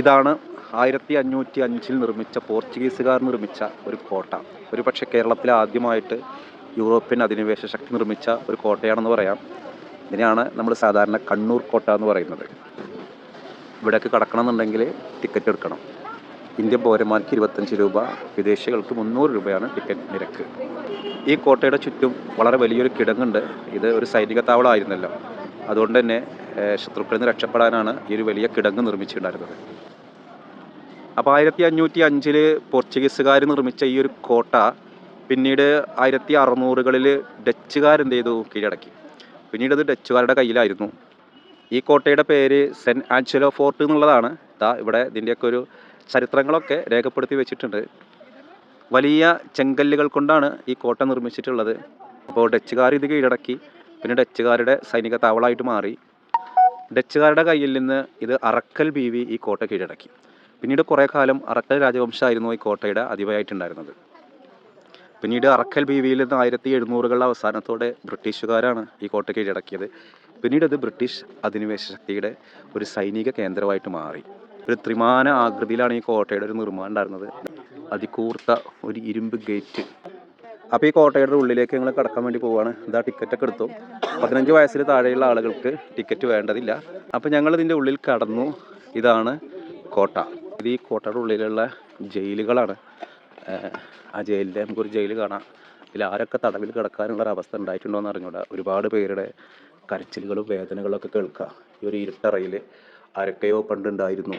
ഇതാണ് 1505 നിർമ്മിച്ച പോർച്ചുഗീസുകാർ നിർമ്മിച്ച ഒരു കോട്ട. ഒരു പക്ഷേ കേരളത്തിൽ ആദ്യമായിട്ട് യൂറോപ്യൻ അധിനിവേശ ശക്തി നിർമ്മിച്ച ഒരു കോട്ടയാണെന്ന് പറയാം. ഇതിനെയാണ് നമ്മൾ സാധാരണ കണ്ണൂർ കോട്ട എന്ന് പറയുന്നത്. ഇവിടേക്ക് കടക്കണമെന്നുണ്ടെങ്കിൽ ടിക്കറ്റ് എടുക്കണം. ഇന്ത്യൻ പൗരന്മാർക്ക് 25 രൂപ, വിദേശികൾക്ക് 300 രൂപയാണ് ടിക്കറ്റ് നിരക്ക്. ഈ കോട്ടയുടെ ചുറ്റും വളരെ വലിയൊരു കിടങ്ങുണ്ട്. ഇത് ഒരു സൈനിക താവളമായിരുന്നല്ലോ, അതുകൊണ്ട് തന്നെ ശത്രുക്കളിൽ നിന്ന് രക്ഷപ്പെടാനാണ് ഈ ഒരു വലിയ കിടങ്ങ് നിർമ്മിച്ചിട്ടുണ്ടായിരുന്നത്. അപ്പോൾ 1505 പോർച്ചുഗീസുകാർ നിർമ്മിച്ച ഈ ഒരു കോട്ട പിന്നീട് 1600കളിൽ ഡച്ചുകാരെന്ത് ചെയ്തു? കീഴടക്കി. പിന്നീട് അത് ഡച്ചുകാരുടെ കയ്യിലായിരുന്നു. ഈ കോട്ടയുടെ പേര് സെൻറ്റ് ആഞ്ചലോ ഫോർട്ട് എന്നുള്ളതാണ്. ഇവിടെ ഇതിൻ്റെയൊക്കെ ഒരു ചരിത്രങ്ങളൊക്കെ രേഖപ്പെടുത്തി വെച്ചിട്ടുണ്ട്. വലിയ ചെങ്കല്ലുകൾ കൊണ്ടാണ് ഈ കോട്ട നിർമ്മിച്ചിട്ടുള്ളത്. അപ്പോൾ ഡച്ചുകാർ ഇത് കീഴടക്കി. പിന്നെ ഡച്ചുകാരുടെ സൈനിക താവളമായിട്ട് മാറി. ഡച്ചുകാരുടെ കയ്യിൽ നിന്ന് ഇത് അറക്കൽ ബീവി ഈ കോട്ട കീഴടക്കി. പിന്നീട് കുറേ കാലം അറക്കൽ രാജവംശമായിരുന്നു ഈ കോട്ടയുടെ അധിപയായിട്ടുണ്ടായിരുന്നത്. പിന്നീട് അറക്കൽ ബീവിയിൽ നിന്ന് 1700കളുടെ അവസാനത്തോടെ ബ്രിട്ടീഷുകാരാണ് ഈ കോട്ട കീഴടക്കിയത്. പിന്നീട് അത് ബ്രിട്ടീഷ് അധിനിവേശ ശക്തിയുടെ ഒരു സൈനിക കേന്ദ്രമായിട്ട് മാറി. ഒരു ത്രിമാന ആകൃതിയിലാണ് ഈ കോട്ടയുടെ ഒരു നിർമ്മാണം ഉണ്ടായിരുന്നത്. അതികൂർത്ത ഒരു ഇരുമ്പ് ഗേറ്റ്. അപ്പോൾ ഈ കോട്ടയുടെ ഉള്ളിലേക്ക് ഞങ്ങൾ കടക്കാൻ വേണ്ടി പോവുകയാണ്. ഇതാ ടിക്കറ്റൊക്കെ എടുത്തു. 15 വയസ്സിൽ താഴെയുള്ള ആളുകൾക്ക് ടിക്കറ്റ് വേണ്ടതില്ല. അപ്പോൾ ഞങ്ങൾ ഇതിൻ്റെ ഉള്ളിൽ കടന്നു. ഇതാണ് കോട്ട. ഇത് ഈ കോട്ടയുടെ ഉള്ളിലുള്ള ജയിലുകളാണ്. ആ ജയിലിൻ്റെ നമുക്കൊരു ജയിൽ കാണാം. ഇതിൽ ആരൊക്കെ തടവിൽ കിടക്കാനുള്ളൊരു അവസ്ഥ ഉണ്ടായിട്ടുണ്ടോ എന്ന് അറിഞ്ഞൂടാ. ഒരുപാട് പേരുടെ കരച്ചിലുകളും വേദനകളൊക്കെ കേൾക്കുക. ഈ ഒരു ഇരുട്ടറയിൽ ആരൊക്കെയോ പണ്ടുണ്ടായിരുന്നു.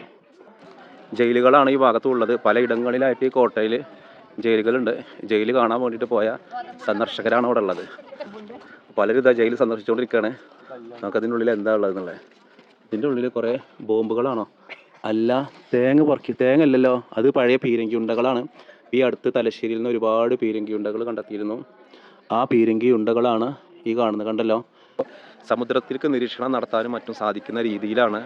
ജയിലുകളാണ് ഈ ഭാഗത്തുള്ളത്. പലയിടങ്ങളിലായിട്ട് ഈ കോട്ടയിൽ ജയിലുകളുണ്ട്. ജയിൽ കാണാൻ വേണ്ടിയിട്ട് പോയ സന്ദർശകരാണ് അവിടെ ഉള്ളത്. പലരും ഇതാ ജയിൽ സന്ദർശിച്ചുകൊണ്ടിരിക്കുകയാണ്. നമുക്കതിൻ്റെ ഉള്ളിൽ എന്താ ഉള്ളതെന്നുള്ളത്. ഇതിൻ്റെ ഉള്ളിൽ കുറേ ബോംബുകളാണോ? അല്ല, തേങ്ങ അല്ലല്ലോ, അത് പഴയ പീരങ്കി ഉണ്ടകളാണ്. ഈ അടുത്ത് തലശ്ശേരിയിൽ നിന്ന് ഒരുപാട് പീരങ്കി ഉണ്ടകൾ കണ്ടെത്തിയിരുന്നു. ആ പീരങ്കി ഉണ്ടകളാണ് ഈ കാണുന്നത്. കണ്ടല്ലോ, സമുദ്രത്തിലേക്ക് നിരീക്ഷണം നടത്താനും മറ്റും സാധിക്കുന്ന രീതിയിലാണ്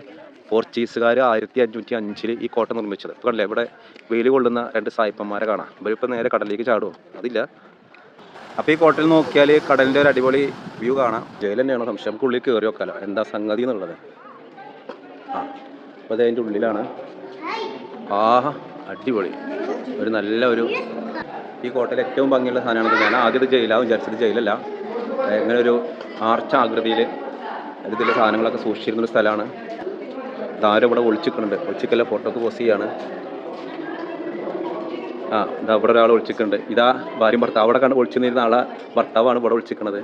പോർച്ചുഗീസുകാർ 1505 ഈ കോട്ട നിർമ്മിച്ചത്. ഇപ്പോൾ കണ്ടില്ലേ, ഇവിടെ വെയിൽ കൊള്ളുന്ന 2 സായിപ്പന്മാരെ കാണാം. ഇവരിപ്പോൾ നേരെ കടലിലേക്ക് ചാടുമോ? അതില്ല. അപ്പോൾ ഈ കോട്ടയിൽ നോക്കിയാൽ കടലിൻ്റെ ഒരു അടിപൊളി വ്യൂ കാണാം. ജയിൽ തന്നെയാണോ സംശയം? നമുക്ക് ഉള്ളിൽ കയറി നോക്കാമല്ലോ എന്താ സംഗതി എന്നുള്ളത്. അപ്പോൾ അത് അതിൻ്റെ ഉള്ളിലാണ്. അടിപൊളി ഒരു നല്ല ഒരു ഈ കോട്ടയിൽ ഏറ്റവും ഭംഗിയുള്ള സാധനമാണ്. ഞാൻ ആദ്യം ജയിലാവും വിചാരിച്ചത്. ജയിലല്ല, ഇങ്ങനെ ഒരു ആർച്ച ആകൃതിയിൽ ഇതിലെ സാധനങ്ങളൊക്കെ സൂക്ഷിച്ചിരുന്നൊരു സ്ഥലമാണ്. ഇതാരും ഇവിടെ ഒളിച്ചിക്കുന്നുണ്ട്. ഒളിച്ചിക്കല്ല, ഫോട്ടോക്ക് പോസ്റ്റ് ചെയ്യാണ്. ഇതാ ഇവിടെ ഒരാൾ ഒളിച്ചിക്കുന്നുണ്ട്. ഇതാ ഭാര്യയും ഭർത്താവ്. അവിടെ കണ്ട് ഒളിച്ചു നിന്നിരുന്ന ആളെ ഭർത്താവാണ് ഇവിടെ ഒളിച്ചിക്കുന്നത്.